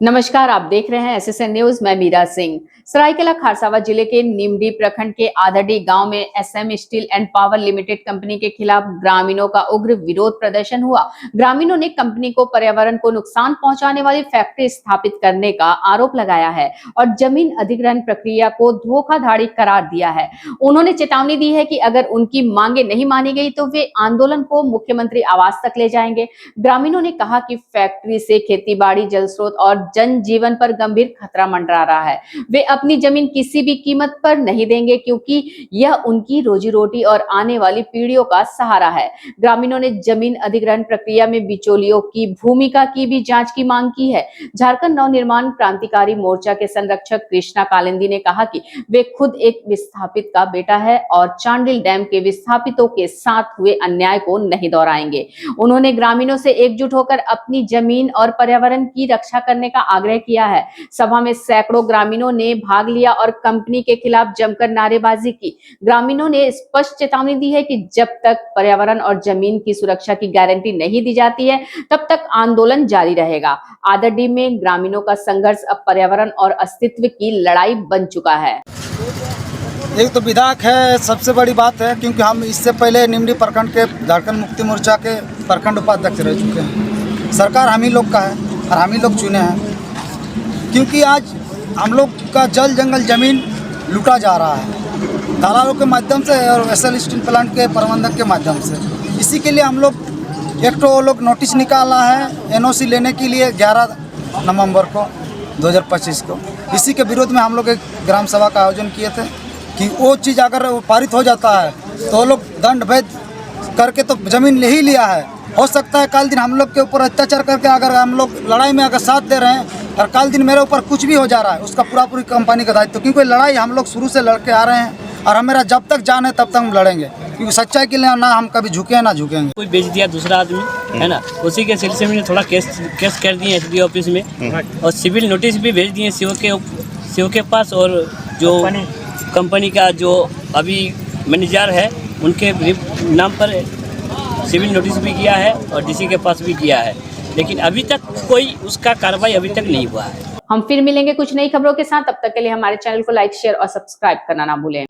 नमस्कार, आप देख रहे हैं एसएसएन न्यूज। मैं मीरा सिंह। सरायकेला खारसावा जिले के निमडी प्रखंड के आदड़ी गांव में SM steel and power limited company के खिलाफ ग्रामीणों का उग्र विरोध प्रदर्शन हुआ। ग्रामीणों ने कंपनी को पर्यावरण को नुकसान पहुंचाने वाली फैक्ट्री स्थापित करने का आरोप लगाया है और जमीन अधिग्रहण प्रक्रिया को धोखाधड़ी करार दिया है। उन्होंने चेतावनी दी है कि अगर उनकी मांगे नहीं मानी गई तो वे आंदोलन को मुख्यमंत्री आवास तक ले जाएंगे। ग्रामीणों ने कहा कि फैक्ट्री से खेती बाड़ी, जल स्रोत और जनजीवन पर गंभीर खतरा मंडरा रहा है। वे अपनी जमीन किसी भी कीमत पर नहीं देंगे क्योंकि यह उनकी रोजी रोटी और आने वाली पीढ़ियों का सहारा है। ग्रामीणों ने जमीन अधिग्रहण प्रक्रिया में बिचौलियों की भूमिका की भी जांच की मांग की है। झारखंड नवनिर्माण क्रांतिकारी मोर्चा के संरक्षक कृष्णा कालिंदी ने कहा कि वे खुद एक विस्थापित का बेटा है और चांडिल डैम के विस्थापितों के साथ हुए अन्याय को नहीं दोहराएंगे। उन्होंने ग्रामीणों से एकजुट होकर अपनी जमीन और पर्यावरण की रक्षा करने का आग्रह किया है। सभा में सैकड़ों ग्रामीणों ने भाग लिया और कंपनी के खिलाफ जमकर नारेबाजी की। ग्रामीणों ने स्पष्ट चेतावनी दी है कि जब तक पर्यावरण और जमीन की सुरक्षा की गारंटी नहीं दी जाती है तब तक आंदोलन जारी रहेगा। आदड़ी में ग्रामीणों का संघर्ष अब पर्यावरण और अस्तित्व की लड़ाई बन चुका है। एक तो विधायक है, सबसे बड़ी बात है, क्योंकि हम इससे पहले निमडी प्रखंड के झारखंड मुक्ति मोर्चा के प्रखंड उपाध्यक्ष रह चुके हैं। सरकार हम ही लोग का है और हम ही लोग चुने हैं, क्योंकि आज हम लोग का जल जंगल ज़मीन लूटा जा रहा है दलालों के माध्यम से और एसएल स्टील प्लांट के प्रबंधक के माध्यम से। इसी के लिए हम लोग एक तो लोग नोटिस निकाला है एनओसी लेने के लिए 11 नवंबर को 2025 को। इसी के विरोध में हम लोग एक ग्राम सभा का आयोजन किए थे कि वो चीज़ अगर पारित हो जाता है तो वो लोग दंड भेद करके तो ज़मीन ले ही लिया है। हो सकता है कल दिन हम लोग के ऊपर अत्याचार करके अगर हम लोग लड़ाई में अगर साथ दे रहे हैं और कल दिन मेरे ऊपर कुछ भी हो जा रहा है, उसका पूरी कंपनी का दायित्व, क्योंकि लड़ाई हम लोग शुरू से लड़के आ रहे हैं और हमारा जब तक जान है तब तक हम लड़ेंगे, क्योंकि सच्चाई के लिए ना हम कभी झुके ना झुकेंगे। कोई बेच दिया दूसरा आदमी है ना, उसी के सिलसिले में थोड़ा केस कर दिए एसडीओ ऑफिस में और सिविल नोटिस भी भेज दिए सीओ के पास, और जो कंपनी का जो अभी मैनेजर है उनके नाम पर सिविल नोटिस भी किया है और डीसी के पास भी किया है, लेकिन अभी तक कोई उसका कार्रवाई अभी तक नहीं हुआ है। हम फिर मिलेंगे कुछ नई खबरों के साथ। तब तक के लिए हमारे चैनल को लाइक, शेयर और सब्सक्राइब करना ना भूलें।